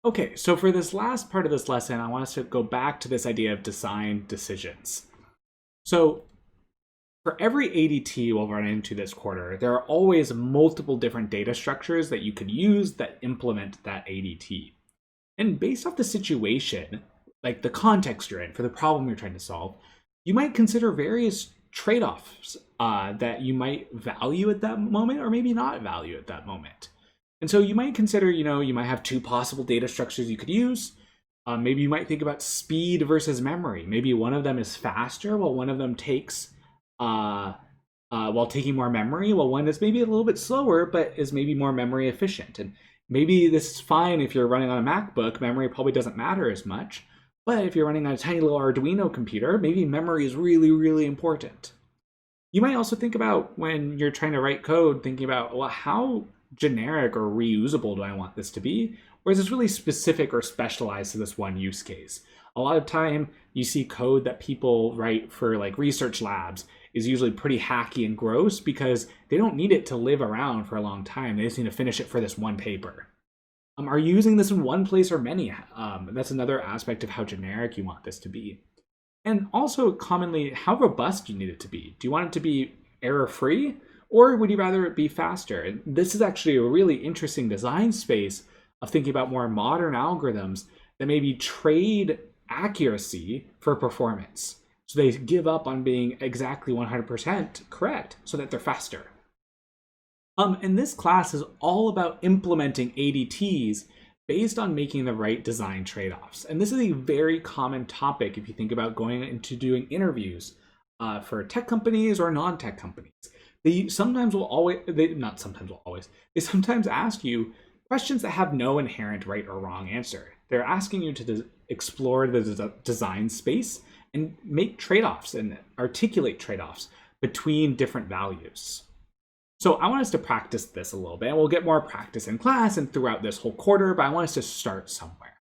Okay, so for this last part of this lesson, I want us to go back to this idea of design decisions. So for every ADT we'll run into this quarter, there are always multiple different data structures that you could use that implement that ADT. And based off the situation, like the context you're in for the problem you're trying to solve, you might consider various trade-offs that you might value at that moment or maybe not value at that moment. And so you might consider, you might have two possible data structures you could use. Maybe you might think about speed versus memory. Maybe one of them is faster while one of them takes, while taking more memory, while one is maybe a little bit slower, but is maybe more memory efficient. And maybe this is fine if you're running on a MacBook, memory probably doesn't matter as much. But if you're running on a tiny little Arduino computer, maybe memory is really, really important. You might also think about when you're trying to write code, thinking about, well, how generic or reusable do I want this to be? Or is this really specific or specialized to this one use case? A lot of time you see code that people write for like research labs is usually pretty hacky and gross because they don't need it to live around for a long time. They just need to finish it for this one paper. Are you using this in one place or many? That's another aspect of how generic you want this to be. And also commonly, how robust do you need it to be? Do you want it to be error-free? Or would you rather it be faster? And this is actually a really interesting design space of thinking about more modern algorithms that maybe trade accuracy for performance. So they give up on being exactly 100% correct so that they're faster. And this class is all about implementing ADTs based on making the right design trade-offs. And this is a very common topic if you think about going into doing interviews for tech companies or non-tech companies. They sometimes ask you questions that have no inherent right or wrong answer. They're asking you to explore the design space and make trade-offs and articulate trade-offs between different values. So I want us to practice this a little bit, and we'll get more practice in class and throughout this whole quarter, but I want us to start somewhere.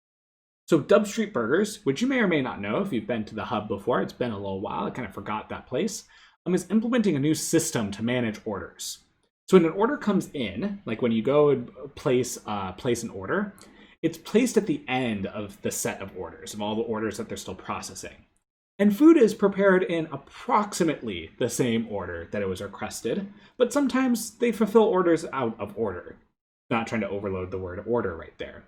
So Dub Street Burgers, which you may or may not know if you've been to the hub before, it's been a little while, I kind of forgot that place, is implementing a new system to manage orders. So when an order comes in, like when you go and place an order, it's placed at the end of the set of orders, of all the orders that they're still processing. And food is prepared in approximately the same order that it was requested, but sometimes they fulfill orders out of order. Not trying to overload the word order right there.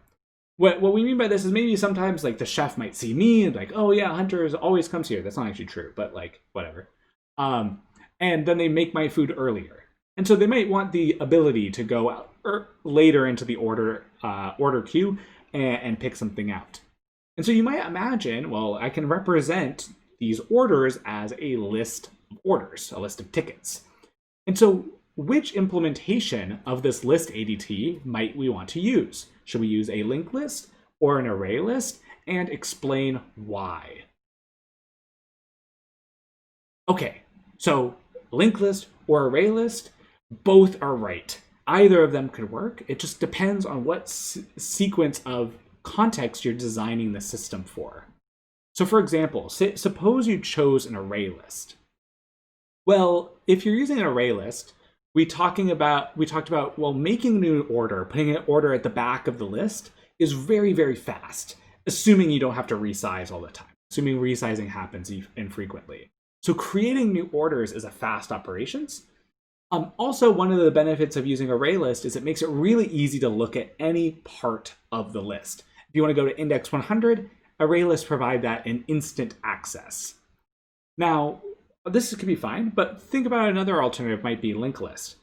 What we mean by this is maybe sometimes like the chef might see me and like, oh yeah, Hunter always comes here. That's not actually true, but like whatever. And then they make my food earlier. And so they might want the ability to go out later into the order queue and pick something out. And so you might imagine, well, I can represent these orders as a list of orders, a list of tickets. And so which implementation of this list ADT might we want to use? Should we use a linked list or an array list? And explain why. Okay, so linked list or array list, both are right. Either of them could work. It just depends on what sequence of context you're designing the system for. So for example, suppose you chose an array list. Well, if you're using an array list, we talked about, well, making a new order, putting an order at the back of the list is very, very fast, assuming you don't have to resize all the time, assuming resizing happens infrequently. So creating new orders is a fast operations. Also, one of the benefits of using ArrayList is it makes it really easy to look at any part of the list. If you want to go to index 100, ArrayList provide that in instant access. Now, this could be fine, but think about another alternative might be linked list.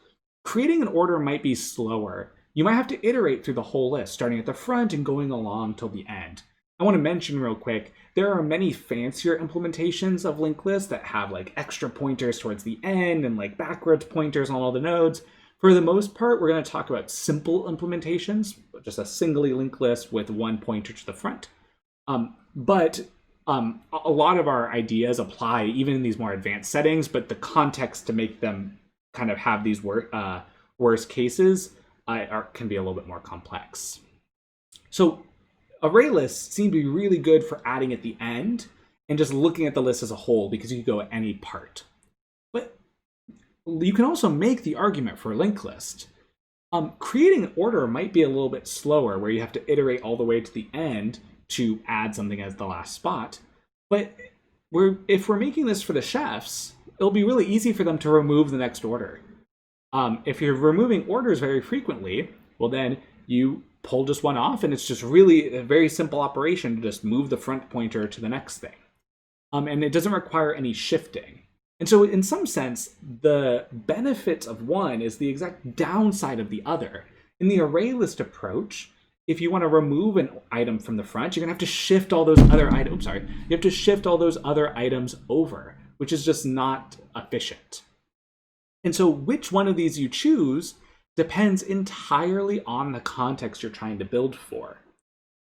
Creating an order might be slower. You might have to iterate through the whole list, starting at the front and going along till the end. I want to mention real quick, there are many fancier implementations of linked lists that have like extra pointers towards the end and like backwards pointers on all the nodes. For the most part, we're going to talk about simple implementations, just a singly linked list with one pointer to the front. But a lot of our ideas apply even in these more advanced settings, but the context to make them kind of have these worst cases can be a little bit more complex. So array lists seem to be really good for adding at the end and just looking at the list as a whole because you can go at any part. But you can also make the argument for a linked list. Creating an order might be a little bit slower, where you have to iterate all the way to the end to add something as the last spot. But if we're making this for the chefs, it'll be really easy for them to remove the next order. If you're removing orders very frequently, well, then you pull just one off, and it's just really a very simple operation to just move the front pointer to the next thing. And it doesn't require any shifting. And so in some sense, the benefit of one is the exact downside of the other. In the Arraylist approach, if you want to remove an item from the front, you're going to have to shift all those other items. You have to shift all those other items over, which is just not efficient. And so which one of these you choose depends entirely on the context you're trying to build for.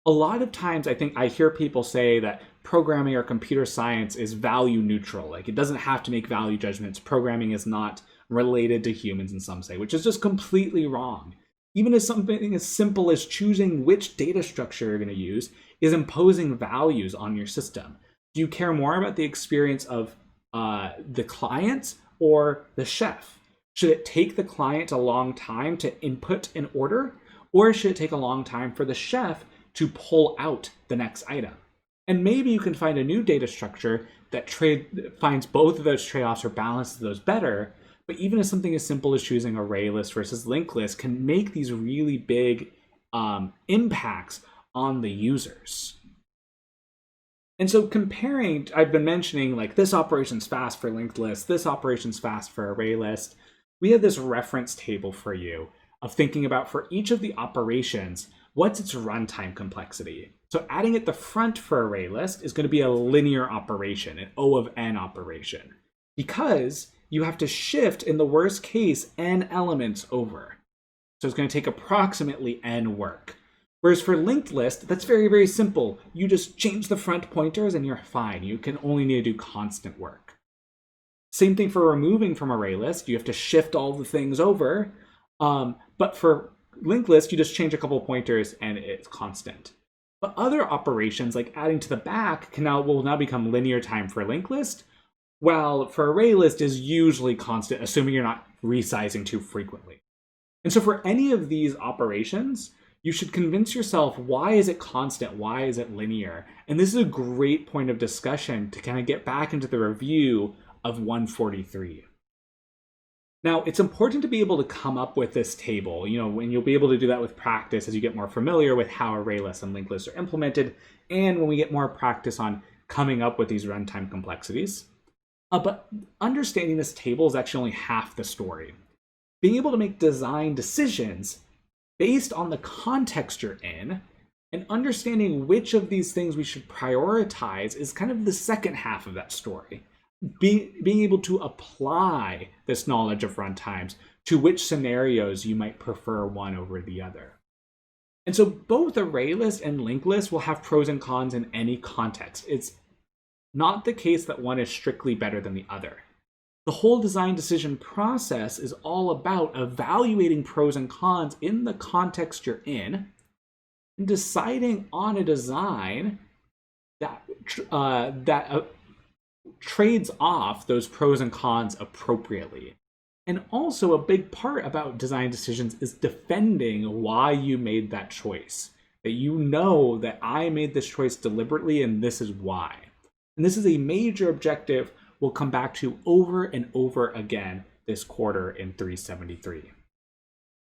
A lot of times, I think I hear people say that programming or computer science is value neutral. Like, it doesn't have to make value judgments. Programming is not related to humans in some say, which is just completely wrong. Even as something as simple as choosing which data structure you're going to use is imposing values on your system. Do you care more about the experience of the client or the chef? Should it take the client a long time to input an order, or should it take a long time for the chef to pull out the next item? And maybe you can find a new data structure that finds both of those trade-offs or balances those better. But even as something as simple as choosing Arraylist versus linked list can make these really big impacts on the users. And so comparing, I've been mentioning like this operation's fast for linked list, this operation's fast for Arraylist. We have this reference table for you of thinking about for each of the operations, what's its runtime complexity? So adding at the front for Arraylist is going to be a linear operation, an O of n operation, because you have to shift, in the worst case, n elements over. So it's going to take approximately n work. Whereas for linked list, that's very, very simple. You just change the front pointers and you're fine. You can only need to do constant work. Same thing for removing from Arraylist. You have to shift all the things over. But for linked list, you just change a couple pointers and it's constant. But other operations, like adding to the back, will now become linear time for linked list, while for Arraylist is usually constant, assuming you're not resizing too frequently. And so for any of these operations, you should convince yourself, why is it constant? Why is it linear? And this is a great point of discussion to kind of get back into the review of 143. Now, it's important to be able to come up with this table, and you'll be able to do that with practice as you get more familiar with how Arraylist and linked lists are implemented, and when we get more practice on coming up with these runtime complexities. But understanding this table is actually only half the story. Being able to make design decisions based on the context you're in, and understanding which of these things we should prioritize is kind of the second half of that story. Being able to apply this knowledge of runtimes to which scenarios you might prefer one over the other. And so both Arraylist and linked list will have pros and cons in any context. It's not the case that one is strictly better than the other. The whole design decision process is all about evaluating pros and cons in the context you're in and deciding on a design that trades off those pros and cons appropriately. And also a big part about design decisions is defending why you made that choice. That you know that I made this choice deliberately and this is why. And this is a major objective we'll come back to over and over again this quarter in 373.